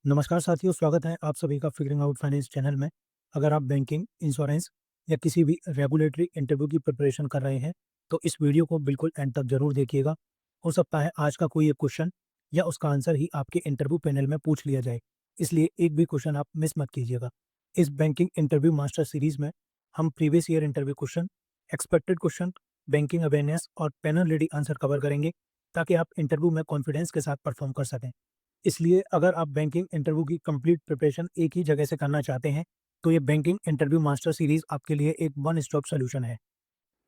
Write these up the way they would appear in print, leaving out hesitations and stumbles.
नमस्कार साथियों, स्वागत है आप सभी का फिगरिंग आउट फाइनेंस चैनल में। अगर आप बैंकिंग, इंश्योरेंस या किसी भी रेगुलेटरी इंटरव्यू की प्रिपरेशन कर रहे हैं, तो इस वीडियो को बिल्कुल एंड तक ज़रूर देखिएगा। हो सकता है आज का कोई एक क्वेश्चन या उसका आंसर ही आपके इंटरव्यू पैनल में पूछ लिया जाए, इसलिए एक भी क्वेश्चन आप मिस मत कीजिएगा। इस बैंकिंग इंटरव्यू मास्टर सीरीज़ में हम previous year interview question, expected question, banking awareness और पैनल रेडी आंसर कवर करेंगे, ताकि आप इंटरव्यू में कॉन्फिडेंस के साथ परफॉर्म कर सकें। इसलिए अगर आप बैंकिंग इंटरव्यू की कंप्लीट प्रिपरेशन एक ही जगह से करना चाहते हैं, तो ये बैंकिंग इंटरव्यू मास्टर सीरीज़ आपके लिए एक वन स्टॉप सॉल्यूशन है।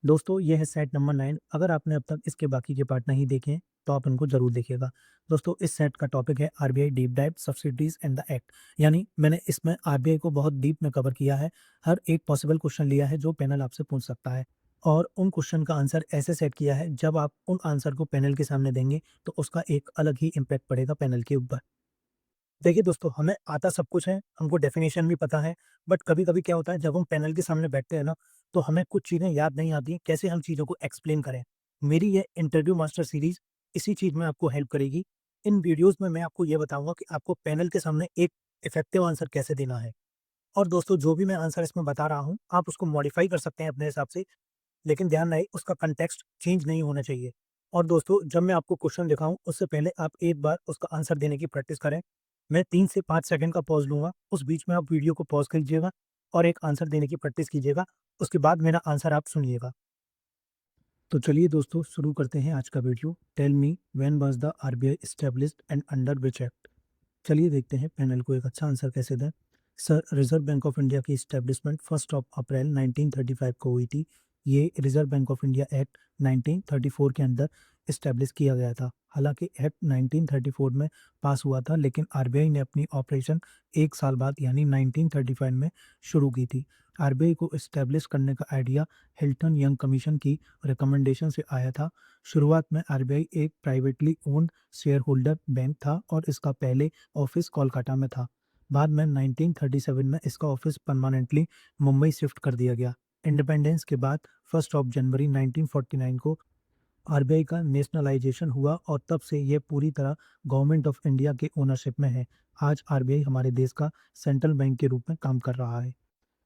दोस्तों, ये है सेट नंबर 9। अगर आपने अब तक इसके बाकी के पार्ट नहीं देखे हैं, तो आप इनको ज़रूर देखिएगा। दोस्तों, इस सेट का टॉपिक है RBI deep dive subsidies and the act. यानी मैंने इसमें आरबीआई को बहुत डीप में कवर किया है। हर एक पॉसिबल क्वेश्चन लिया है जो पैनल आपसे पूछ सकता है, और उन क्वेश्चन का आंसर ऐसे सेट किया है, जब आप उन आंसर को पैनल के सामने देंगे, तो उसका एक अलग ही इम्पैक्ट पड़ेगा पैनल के ऊपर। देखिए दोस्तों, हमें आता सब कुछ है, हमको डेफ़िनेशन भी पता है, बट कभी-कभी क्या होता है जब हम पैनल के सामने बैठते हैं ना, तो हमें कुछ चीज़ें याद नहीं आती, कैसे हम चीज़ों को एक्सप्लेन करें। मेरी ये इंटरव्यू मास्टर सीरीज़ इसी चीज़ में आपको हेल्प करेगी। इन वीडियोज़ में मैं आपको ये बताऊँगा कि आपको पैनल के सामने एक इफ़ेक्टिव आंसर कैसे देना है। और दोस्तों, जो भी मैं आंसर इसमें बता रहा हूँ, आप उसको मॉडिफ़ाई कर सकते हैं अपने हिसाब से, लेकिन ध्यान रहे उसका कॉन्टेक्स्ट चेंज नहीं होना चाहिए। और दोस्तों, जब मैं आपको क्वेश्चन दिखाऊँ उससे पहले आप एक बार उसका आंसर देने की प्रैक्टिस करें। मैं 3 से 5 सेकंड का पॉज़ लूँगा, उस बीच में आप वीडियो को पॉज़ कीजिएगा और एक आंसर देने की प्रैक्टिस कीजिएगा। उसके बाद मेरा आंसर आप सुनिएगा। तो चलिए दोस्तों, शुरू करते हैं आज का video. Tell me when was the RBI established and under which act? चलिए देखते हैं पैनल को एक अच्छा आंसर कैसे दें। Sir, reserve bank of India की इस्टेब्लिशमेंट 1 अप्रैल 1935 को हुई थी। ये reserve bank of India act 1934 के अंदर इस्टेब्लिश किया गया था। हालांकि एक्ट 1934 में पास हुआ था, लेकिन आरबीआई ने अपनी ऑपरेशन एक साल बाद यानी 1935 में शुरू की थी। आरबीआई को इस्टेब्लिश करने का आइडिया हिल्टन यंग कमीशन की रिकमेंडेशन से आया था। शुरुआत में आरबीआई एक privately owned share holder bank था और इसका पहले ऑफिस कोलकाता में था। बाद में 1937 में इसका ऑफिस परमानेंटली मुंबई शिफ्ट कर दिया गया। इंडिपेंडेंस के बाद 1 जनवरी 1949 को आरबीआई का नेशनलाइजेशन हुआ और तब से यह पूरी तरह गवर्नमेंट ऑफ इंडिया के ओनरशिप में है। आज आरबीआई हमारे देश का सेंट्रल बैंक के रूप में काम कर रहा है।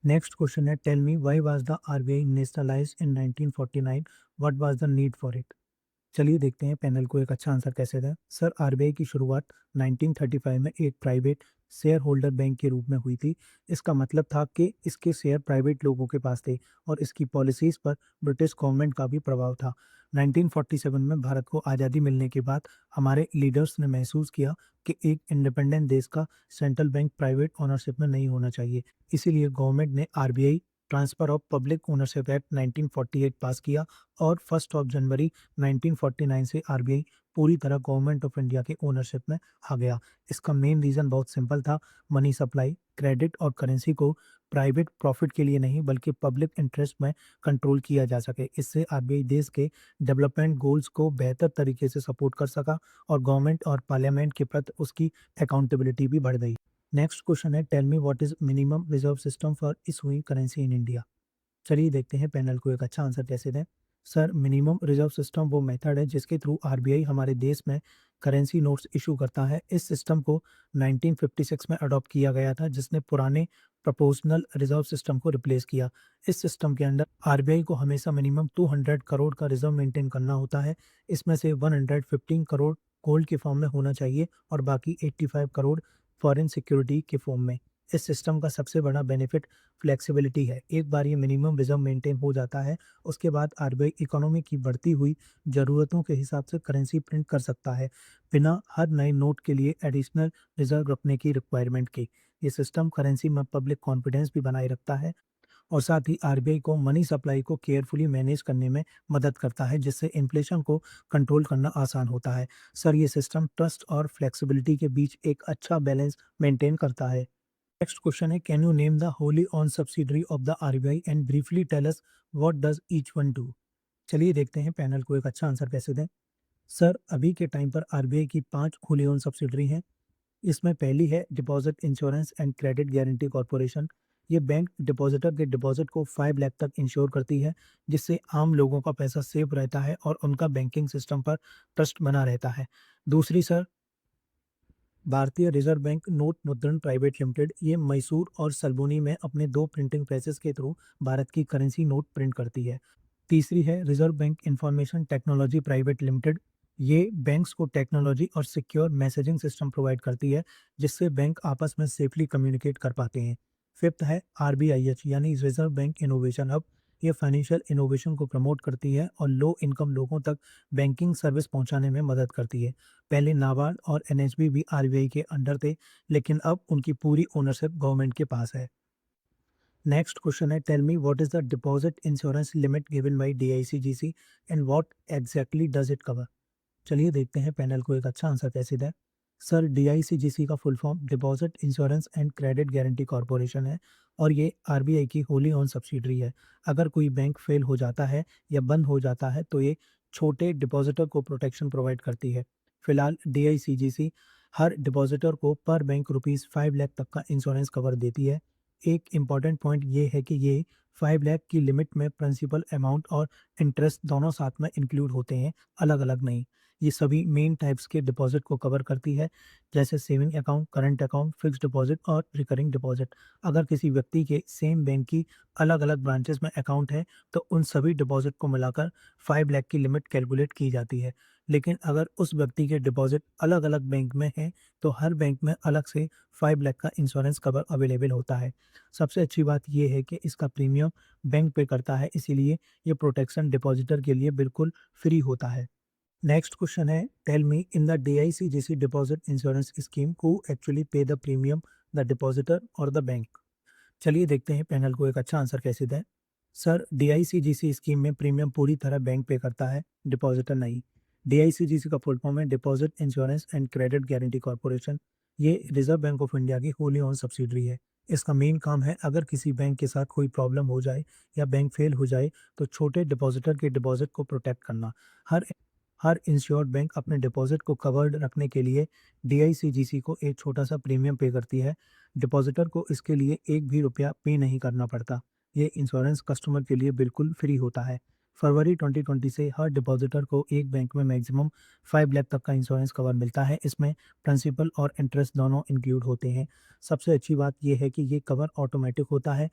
नेक्स्ट क्वेश्चन है, tell me why was the RBI nationalised in 1949? What was the need for it? चलिए देखते हैं पैनल को एक अच्छा आंसर कैसे दें। सर, आरबीआई की शुरुआत 1935 में एक प्राइवेट शेयर होल्डर बैंक के रूप में हुई थी। इसका मतलब था कि इसके शेयर प्राइवेट लोगों के पास थे और इसकी पॉलिसीज़ पर ब्रिटिश गवर्नमेंट का भी प्रभाव था। 1947 में भारत को आज़ादी मिलने के बाद हमारे लीडर्स ने महसूस किया कि एक इंडिपेंडेंट देश का सेंट्रल बैंक प्राइवेट ओनरशिप में नहीं होना चाहिए। इसीलिए गवर्नमेंट ने RBI transfer of public ownership act 1948 पास किया और 1 जनवरी 1949 से आरबीआई पूरी तरह गवर्नमेंट ऑफ इंडिया के ओनरशिप में आ गया। इसका मेन रीज़न बहुत सिंपल था, मनी सप्लाई, क्रेडिट और करेंसी को प्राइवेट प्रॉफिट के लिए नहीं बल्कि पब्लिक इंटरेस्ट में कंट्रोल किया जा सके। इससे आरबीआई देश के डेवलपमेंट गोल्स को बेहतर तरीके से सपोर्ट कर सका और गवर्नमेंट और पार्लियामेंट के प्रति उसकी अकाउंटेबिलिटी भी बढ़ गई। नेक्स्ट क्वेश्चन है, tell me what is minimum reserve system for issuing currency in India? चलिए देखते हैं पैनल को एक अच्छा आंसर कैसे दें। सर, मिनिमम रिजर्व सिस्टम वो मेथड है जिसके थ्रू आरबीआई हमारे देश में करेंसी नोट्स इशू करता है। इस सिस्टम को 1956 में अडॉप्ट किया गया था, जिसने पुराने प्रोपोर्शनल रिजर्व सिस्टम को रिप्लेस किया। इस सिस्टम के अंदर आरबीआई को हमेशा मिनिमम 200 करोड़ का रिजर्व मेंटेन करना होता है। इसमें से 115 करोड़ गोल्ड के फॉर्म में होना चाहिए और बाकी 85 करोड़ फॉरेन सिक्योरिटी के फॉर्म में। इस सिस्टम का सबसे बड़ा बेनिफिट फ्लेक्सिबिलिटी है। एक बार ये मिनिमम रिजर्व मेंटेन हो जाता है, उसके बाद आरबीआई इकोनॉमी की बढ़ती हुई ज़रूरतों के हिसाब से करेंसी प्रिंट कर सकता है, बिना हर नए नोट के लिए एडिशनल रिजर्व रखने की रिक्वायरमेंट के। ये सिस्टम करेंसी में पब्लिक कॉन्फिडेंस भी बनाए रखता है और साथ ही आरबीआई को मनी सप्लाई को केयरफुली मैनेज करने में मदद करता है, जिससे इन्फ्लेशन को कंट्रोल करना आसान होता है। सर, ये सिस्टम ट्रस्ट और फ्लेक्सिबिलिटी के बीच एक अच्छा बैलेंस मेंटेन करता है। नेक्स्ट क्वेश्चन है, can you name the wholly owned subsidiary of the RBI and briefly tell us what does each one do? चलिए देखते हैं पैनल को एक अच्छा आंसर कैसे दें। सर, अभी के टाइम पर आरबीआई की 5 होली ओन सब्सिडरी हैं। इसमें पहली है deposit insurance and credit guarantee corporation. ये बैंक डिपॉजिटर के डिपॉजिट को 5 लाख तक इंश्योर करती है, जिससे आम लोगों का पैसा सेफ रहता है और उनका बैंकिंग सिस्टम पर ट्रस्ट बना रहता है। दूसरी सर, भारतीय reserve bank note Mudran private limited ये मैसूर और सल्बोनी में अपने 2 प्रिंटिंग प्रेसेस के थ्रू भारत की करेंसी नोट प्रिंट करती है। तीसरी है reserve bank information technology private limited. ये बैंक्स को टेक्नोलॉजी और सिक्योर मैसेजिंग सिस्टम प्रोवाइड करती है, जिससे बैंक आपस में सेफली कम्युनिकेट कर पाते हैं। फिफ्थ है आरबीआईएच यानी रिजर्व बैंक इनोवेशन हब। ये फाइनेंशियल इनोवेशन को प्रमोट करती है और लो इनकम लोगों तक बैंकिंग सर्विस पहुंचाने में मदद करती है। पहले नाबार्ड और एनएसबी भी आरबीआई के अंडर थे, लेकिन अब उनकी पूरी ओनरशिप गवर्नमेंट के पास है। नेक्स्ट क्वेश्चन है, tell me what is the deposit insurance limit given by DICGC and what exactly does it cover. चलिए देखते हैं पैनल को एक अच्छा आंसर कैसे दें। सर, डीआईसीजीसी का full form deposit insurance and credit guarantee corporation है और ये आरबीआई की होली ओन सब्सिडरी है। अगर कोई बैंक फेल हो जाता है या बंद हो जाता है तो ये छोटे डिपॉजिटर को प्रोटेक्शन प्रोवाइड करती है। फिलहाल डीआईसीजीसी हर डिपॉजिटर को पर बैंक ₹5 लाख तक का इंश्योरेंस कवर देती है। एक इम्पॉर्टेंट पॉइंट ये है कि ये 5 लाख की लिमिट में प्रिंसिपल अमाउंट और इंटरेस्ट दोनों साथ में इंक्लूड होते हैं, अलग अलग नहीं। ये सभी मेन टाइप्स के डिपॉजिट को कवर करती है, जैसे saving account, current account, fixed deposit और रिकरिंग डिपॉजिट। अगर किसी व्यक्ति के सेम बैंक की अलग अलग ब्रांचेस में अकाउंट है तो उन सभी डिपॉजिट को मिलाकर 5 लाख की लिमिट कैलकुलेट की जाती है। लेकिन अगर उस व्यक्ति के डिपॉजिट अलग अलग बैंक में हैं तो हर बैंक में अलग से 5 लाख का इंश्योरेंस कवर अवेलेबल होता है। सबसे अच्छी बात यह है कि इसका प्रीमियम बैंक पे करता है, इसीलिए ये प्रोटेक्शन डिपॉजिटर के लिए बिल्कुल फ्री होता है। नेक्स्ट क्वेश्चन है, tell me in the DICGC deposit insurance scheme who actually pay the premium, the depositor और द बैंक। चलिए देखते हैं पैनल को एक अच्छा आंसर कैसे दें। सर, डीआईसीजीसी स्कीम में प्रीमियम पूरी तरह बैंक पे करता है, डिपॉजिटर नहीं। डीआईसीजीसी का फुल फॉर्म है deposit insurance and credit guarantee corporation. ये रिजर्व बैंक ऑफ इंडिया की होली ओन सब्सिडरी है। इसका मेन काम है अगर किसी बैंक के साथ कोई प्रॉब्लम हो जाए या बैंक फेल हो जाए तो छोटे डिपॉजिटर के डिपॉजिट को प्रोटेक्ट करना। हर हर इंश्योर्ड बैंक अपने डिपॉजिट को कवर्ड रखने के लिए डीआईसीजीसी को एक छोटा सा प्रीमियम पे करती है। डिपॉजिटर को इसके लिए एक भी रुपया पे नहीं करना पड़ता। ये इंश्योरेंस कस्टमर के लिए बिल्कुल फ्री होता है। फरवरी 2020 से हर डिपॉजिटर को एक बैंक में मैक्सिमम 5 लाख तक का इंश्योरेंस कवर मिलता है। इसमें प्रिंसिपल और इंटरेस्ट दोनों इंक्लूड होते हैं। सबसे अच्छी बात यह है कि ये कवर ऑटोमेटिक होता है।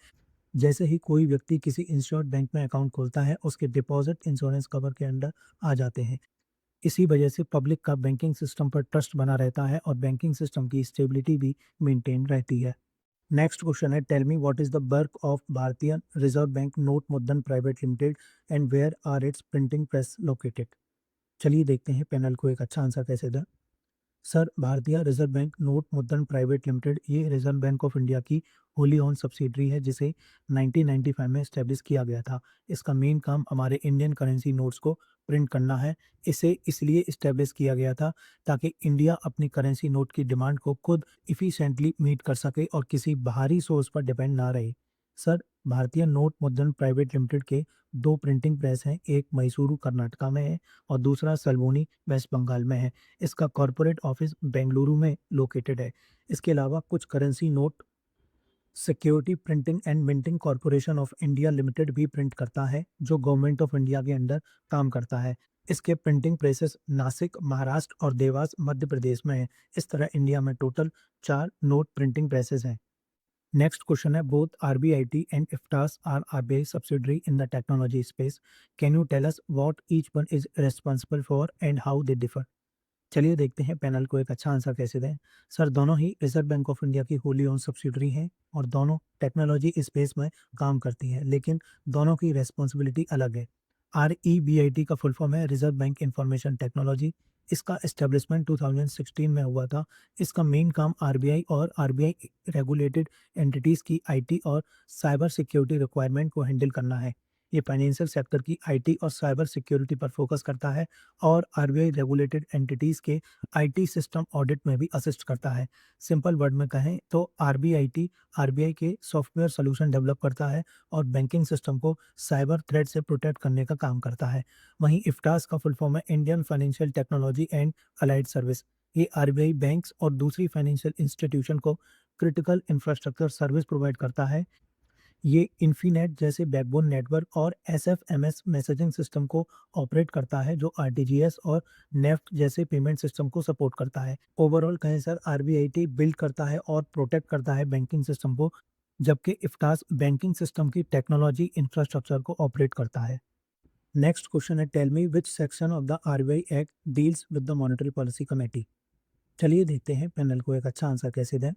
जैसे ही कोई व्यक्ति किसी इंश्योर्ड बैंक में अकाउंट खोलता है, उसके डिपॉजिट इंश्योरेंस कवर के अंडर आ जाते हैं। इसी वजह से पब्लिक का बैंकिंग सिस्टम पर ट्रस्ट बना रहता है और बैंकिंग सिस्टम की स्टेबिलिटी भी मेंटेन रहती है। नेक्स्ट क्वेश्चन है, tell me what is the bulk of Bharatiya reserve bank note Mudran private limited and where are its printing press located. चलिए देखते हैं पैनल को एक अच्छा आंसर कैसे दें। सर, भारतीय reserve bank note Mudran private limited ये रिजर्व बैंक ऑफ इंडिया की होली ओन सब्सिडरी है, जिसे 1995 में एस्टेब्लिश किया गया था। इसका मेन काम हमारे इंडियन करेंसी नोट्स को प्रिंट करना है। इसे इसलिए इस्टेब्लिश किया गया था ताकि इंडिया अपनी करेंसी नोट की डिमांड को खुद इफिशिएंटली मीट कर सके और किसी बाहरी सोर्स पर डिपेंड ना रहे। सर, भारतीय नोट मुद्रण प्राइवेट लिमिटेड के 2 प्रिंटिंग प्रेस हैं, एक मैसूरू कर्नाटका में है और दूसरा सल्बोनी वेस्ट बंगाल में है। इसका कॉर्पोरेट ऑफिस बेंगलुरु में लोकेटेड है। इसके अलावा कुछ currency note security printing and minting corporation of India limited भी प्रिंट करता है, जो गवर्नमेंट ऑफ इंडिया के अंडर काम करता है। इसके प्रिंटिंग प्रेसेस नासिक, महाराष्ट्र और देवास मध्य प्रदेश में है। इस तरह इंडिया में टोटल 4 नोट प्रिंटिंग प्रेसेस हैं। नेक्स्ट क्वेश्चन है, both ReBIT and IFTAS are RBI subsidiary in the technology space. Can you tell us what each one is responsible for and how they differ. चलिए देखते हैं panel को एक अच्छा answer कैसे दें। सर, दोनों ही रिजर्व बैंक ऑफ इंडिया की होली ओन सब्सिडरी हैं और दोनों टेक्नोलॉजी स्पेस में काम करती हैं, लेकिन दोनों की रेस्पॉन्सिबिलिटी अलग है। आरईबीआईटी का फुल फॉर्म है रिजर्व बैंक इंफॉर्मेशन टेक्नोलॉजी। इसका एस्टेब्लिशमेंट 2016 में हुआ था। इसका मेन काम आरबीआई और आरबीआई रेगुलेटेड एंटिटीज़ की आईटी और साइबर सिक्योरिटी रिक्वायरमेंट को हैंडल करना है। ये फाइनेंशियल सेक्टर की आईटी और साइबर सिक्योरिटी पर फोकस करता है और आरबीआई रेगुलेटेड एंटिटीज़ के आईटी सिस्टम ऑडिट में भी असिस्ट करता है। सिंपल वर्ड में कहें तो आरबीआईटी आरबीआई के सॉफ्टवेयर सॉल्यूशन डेवलप करता है और बैंकिंग सिस्टम को साइबर थ्रेट से प्रोटेक्ट करने का काम करता है। वहीं इफ्टास का फुल फॉर्म है Indian financial technology and allied service. ये आरबीआई बैंक्स और दूसरी फाइनेंशियल इंस्टीट्यूशन को क्रिटिकल इंफ्रास्ट्रक्चर सर्विस प्रोवाइड करता है। ये इन्फीनेट जैसे बैकबोन नेटवर्क और एसएफएमएस मैसेजिंग सिस्टम को ऑपरेट करता है, जो आरटीजीएस और नेफ्ट जैसे पेमेंट सिस्टम को सपोर्ट करता है। ओवरऑल कहें सर, आरबीआईटी बिल्ड करता है और प्रोटेक्ट करता है बैंकिंग सिस्टम को, जबकि इफ्टास बैंकिंग सिस्टम की टेक्नोलॉजी इंफ्रास्ट्रक्चर को ऑपरेट करता है। नेक्स्ट क्वेश्चन है, tell me which section of the RBI act deals with the monetary policy committee. चलिए देखते हैं पैनल को एक अच्छा आंसर कैसे दें।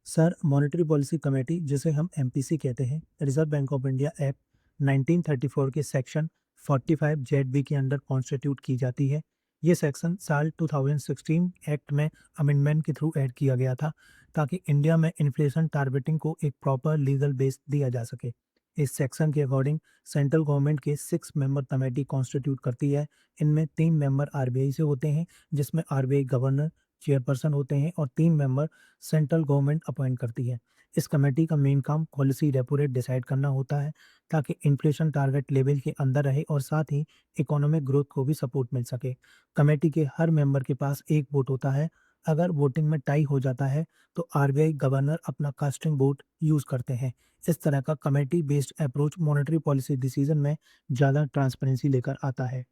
सर, मॉनेटरी पॉलिसी कमेटी, जिसे हम एमपीसी कहते हैं, reserve bank of India act 1934 के सेक्शन 45 जेड बी के अंडर कॉन्स्टिट्यूट की जाती है। ये सेक्शन साल 2016 एक्ट में अमेंडमेंट के थ्रू ऐड किया गया था, ताकि इंडिया में इन्फ्लेशन टारगेटिंग को एक प्रॉपर लीगल बेस दिया जा सके। इस सेक्शन के अकॉर्डिंग सेंट्रल गवर्नमेंट के 6 मेंबर कमेटी कॉन्स्टिट्यूट करती है। इनमें 3 मेंबर आरबीआई से होते हैं, जिसमें आरबीआई गवर्नर चेयरपर्सन होते हैं, और 3 मेंबर सेंट्रल गवर्नमेंट अपॉइंट करती है। इस कमेटी का मेन काम पॉलिसी रेपो रेट डिसाइड करना होता है, ताकि इन्फ्लेशन टारगेट लेवल के अंदर रहे और साथ ही इकोनॉमिक ग्रोथ को भी सपोर्ट मिल सके। कमेटी के हर मेंबर के पास एक वोट होता है। अगर वोटिंग में टाई हो जाता है तो आरबीआई गवर्नर अपना कास्टिंग वोट यूज करते हैं। इस तरह का committee based approach monetary policy decision में ज़्यादा ट्रांसपेरेंसी लेकर आता है।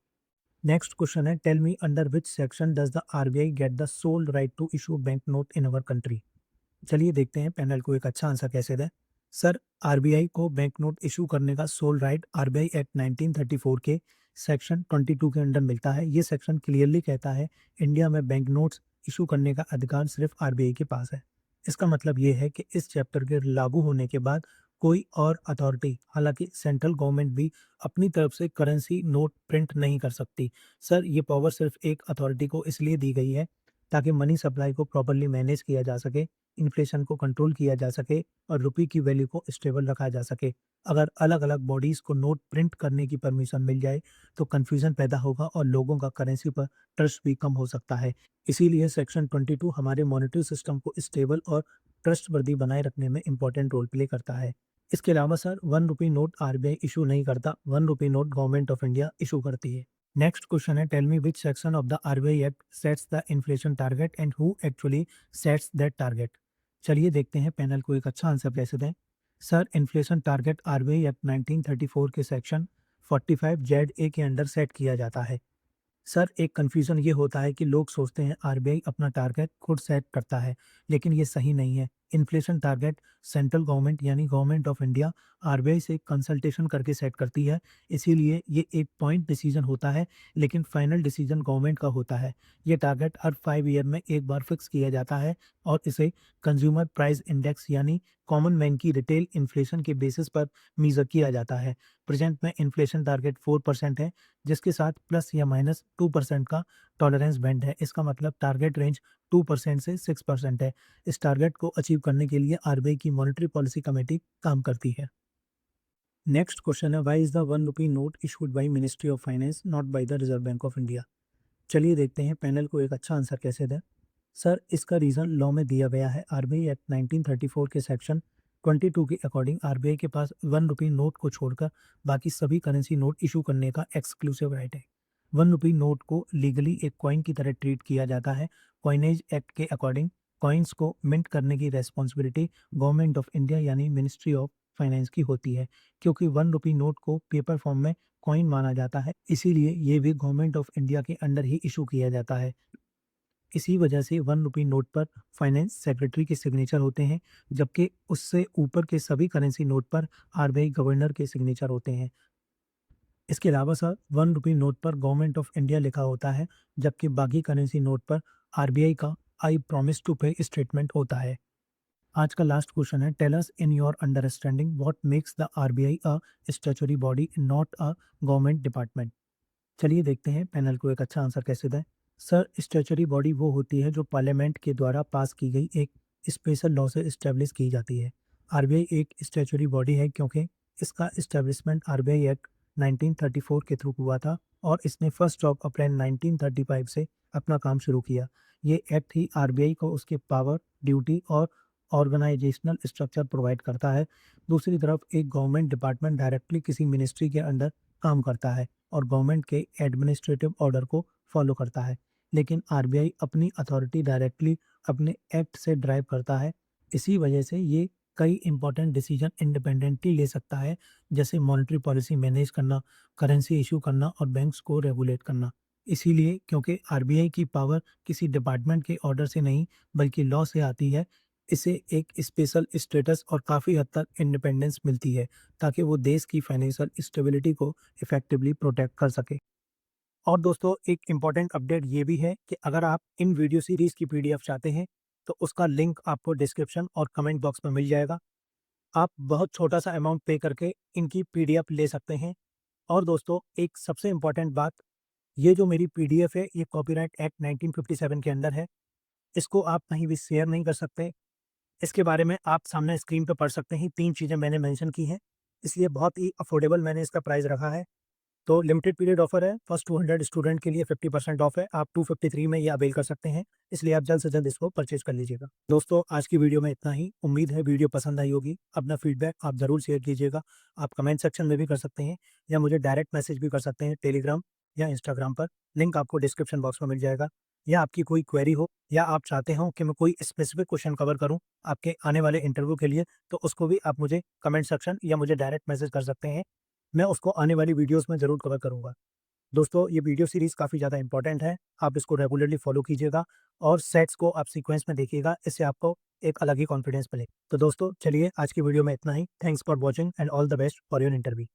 नेक्स्ट क्वेश्चन है, tell me under which section does the RBI get the sole right to issue bank note in our country. चलिए देखते हैं पैनल को एक अच्छा आंसर कैसे दें। सर, आरबीआई को बैंक नोट इशू करने का सोल राइट आरबीआई एक्ट 1934 के सेक्शन 22 के अंडर मिलता है। ये सेक्शन क्लियरली कहता है इंडिया में बैंक नोट्स इशू करने का अधिकार सिर्फ आरबीआई के पास है। इसका मतलब ये है कि इस चैप्टर के लागू होने के बाद कोई और अथॉरिटी, हालांकि सेंट्रल गवर्नमेंट भी, अपनी तरफ से करेंसी नोट प्रिंट नहीं कर सकती। सर, ये पावर सिर्फ एक अथॉरिटी को इसलिए दी गई है ताकि मनी सप्लाई को प्रॉपर्ली मैनेज किया जा सके, इन्फ्लेशन को कंट्रोल किया जा सके और रुपये की वैल्यू को स्टेबल रखा जा सके। अगर अलग-अलग बॉडीज़ को नोट प्रिंट करने की परमिशन मिल जाए, तो कन्फ्यूज़न पैदा होगा और लोगों का करेंसी पर ट्रस्ट भी कम हो सकता है। इसीलिए सेक्शन 22 हमारे मॉनेटरी सिस्टम को स्टेबल और ट्रस्टवर्दी बनाए रखने में इंपॉर्टेंट रोल प्ले करता है। इसके अलावा sir, 1 rupee note RBI issue नहीं करता, 1 rupee note government of India issue करती है। नेक्स्ट क्वेश्चन है, tell me which section of the RBI act sets the inflation target and who actually sets that target. चलिए देखते हैं panel को एक अच्छा आंसर कैसे दें। Sir, inflation target RBI act 1934 के सेक्शन 45 जेड ए के अंडर सेट किया जाता है। सर, एक कन्फ्यूज़न ये होता है कि लोग सोचते हैं आरबीआई अपना टारगेट खुद सेट करता है, लेकिन ये सही नहीं है। इन्फ्लेशन टारगेट सेंट्रल गवर्नमेंट यानी गवर्नमेंट ऑफ इंडिया आरबीआई से कंसल्टेशन करके सेट करती है। इसीलिए ये एक पॉइंट डिसीजन होता है, लेकिन फाइनल डिसीजन गवर्नमेंट का होता है। ये टारगेट हर 5 ईयर में एक बार फिक्स किया जाता है और इसे कंज्यूमर प्राइस इंडेक्स यानी कॉमन मैन की रिटेल इन्फ्लेशन के बेसिस पर मीज़र किया जाता है। प्रेजेंट में इन्फ्लेशन टारगेट 4% है, जिसके साथ प्लस या माइनस 2% का टॉलरेंस बैंड है। इसका मतलब टारगेट रेंज 2% से 6% है। इस टारगेट को अचीव करने के लिए आरबीआई की मॉनेटरी पॉलिसी कमेटी काम करती है। नेक्स्ट क्वेश्चन है, why is the 1 rupee note issued by ministry of finance not by the reserve bank of India. चलिए देखते हैं पैनल को एक अच्छा आंसर कैसे दें। सर, इसका रीज़न लॉ में दिया गया है। आरबीआई एक्ट 1934 के सेक्शन 22 के अकॉर्डिंग आरबीआई के पास 1 रुपी नोट को छोड़कर बाकी सभी करेंसी नोट इशू करने का एक्सक्लूसिव राइट है। 1 रुपी नोट को लीगली एक कॉइन की तरह ट्रीट किया जाता है। कॉइनेज एक्ट के अकॉर्डिंग कॉइन्स को मिंट करने की रेस्पॉन्सिबिलिटी गवर्नमेंट ऑफ इंडिया यानी मिनिस्ट्री ऑफ फाइनेंस की होती है। क्योंकि 1 रुपी नोट को पेपर फॉर्म में कॉइन माना जाता है, इसीलिए ये भी गवर्नमेंट ऑफ इंडिया के अंडर ही इशू किया जाता है। इसी वजह से 1 रुपी नोट पर फाइनेंस सेक्रेटरी के सिग्नेचर होते हैं, जबकि उससे ऊपर के सभी करेंसी नोट पर आरबीआई गवर्नर के सिग्नेचर होते हैं। इसके अलावा सर, 1 रुपी नोट पर गवर्नमेंट ऑफ इंडिया लिखा होता है, जबकि बाकी करेंसी नोट पर आरबीआई का I promise to pay statement होता है। आज का लास्ट क्वेश्चन है, tell us in your understanding what makes the RBI a statutory body not a government department. चलिए देखते हैं पैनल को एक अच्छा आंसर कैसे दें। सर, स्टैट्यूटरी बॉडी वो होती है जो पार्लियामेंट के द्वारा पास की गई एक स्पेशल लॉ से इस्टेब्लिश की जाती है। आरबीआई एक स्टैट्यूटरी बॉडी है क्योंकि इसका इस्टेब्लिशमेंट आरबीआई एक्ट 1934 के थ्रू हुआ था और इसने 1 अप्रैल 1935 से अपना काम शुरू किया। ये एक्ट ही आरबीआई को उसके पावर, ड्यूटी और ऑर्गेनाइजेशनल स्ट्रक्चर प्रोवाइड करता है। दूसरी तरफ एक गवर्नमेंट डिपार्टमेंट डायरेक्टली किसी मिनिस्ट्री के अंडर काम करता है और गवर्नमेंट के एडमिनिस्ट्रेटिव ऑर्डर को फॉलो करता है। लेकिन आरबीआई अपनी अथॉरिटी डायरेक्टली अपने एक्ट से ड्राइव करता है। इसी वजह से ये कई इंपॉर्टेंट डिसीजन इंडिपेंडेंटली ले सकता है, जैसे मॉनेटरी पॉलिसी मैनेज करना, करेंसी इशू करना और बैंक्स को रेगुलेट करना। इसीलिए क्योंकि आरबीआई की पावर किसी डिपार्टमेंट के ऑर्डर से नहीं बल्कि लॉ से आती है, इसे एक स्पेशल स्टेटस और काफ़ी हद तक इंडिपेंडेंस मिलती है, ताकि वो देश की फाइनेंशियल स्टेबिलिटी को इफेक्टिवली प्रोटेक्ट कर सके। और दोस्तों, एक इम्पॉर्टेंट अपडेट ये भी है कि अगर आप इन वीडियो सीरीज़ की पीडीएफ चाहते हैं, तो उसका लिंक आपको डिस्क्रिप्शन और कमेंट बॉक्स में मिल जाएगा। आप बहुत छोटा-सा अमाउंट पे करके इनकी पीडीएफ ले सकते हैं। और दोस्तों, एक सबसे इम्पोर्टेंट बात, ये जो मेरी पीडीएफ है, ये कॉपीराइट एक्ट 1957 के अंदर है। इसको आप कहीं भी शेयर नहीं कर सकते। इसके बारे में आप सामने स्क्रीन पे पढ़ सकते हैं, 3 चीज़ें मैंने मेंशन की हैं, इसलिए बहुत ही अफोर्डेबल मैंने इसका प्राइस रखा है। तो लिमिटेड पीरियड ऑफर है, फर्स्ट 200 स्टूडेंट के लिए 50% ऑफ है, आप 253 में ये अवेल कर सकते हैं, इसलिए आप जल्द से जल्द इसको परचेज़ कर लीजिएगा। दोस्तों, आज की वीडियो में इतना ही, उम्मीद है वीडियो पसंद आई होगी। अपना फीडबैक आप ज़रूर शेयर कीजिएगा, आप कमेंट सेक्शन में भी कर सकते हैं या मुझे डायरेक्ट मैसेज भी कर सकते हैं टेलीग्राम या इंस्टाग्राम पर, लिंक आपको डिस्क्रिप्शन बॉक्स में मिल जाएगा। या आपकी कोई क्वेरी हो या आप चाहते हो कि मैं कोई स्पेसिफिक क्वेश्चन कवर करूँ आपके आने वाले इंटरव्यू के लिए, तो उसको भी आप मुझे कमेंट सेक्शन या मुझे डायरेक्ट मैसेज कर सकते हैं। मैं उसको आने वाली वीडियोज़ में ज़रूर कवर करूँगा। दोस्तों, ये वीडियो सीरीज़ काफ़ी ज़्यादा इंपॉर्टेंट है, आप इसको रेगुलरली फॉलो कीजिएगा और सेट्स को आप सीक्वेंस में देखिएगा, इससे आपको एक अलग ही कॉन्फिडेंस मिलेगा। तो दोस्तों, चलिए आज की वीडियो में इतना ही। Thanks for watching and all the best for your interview.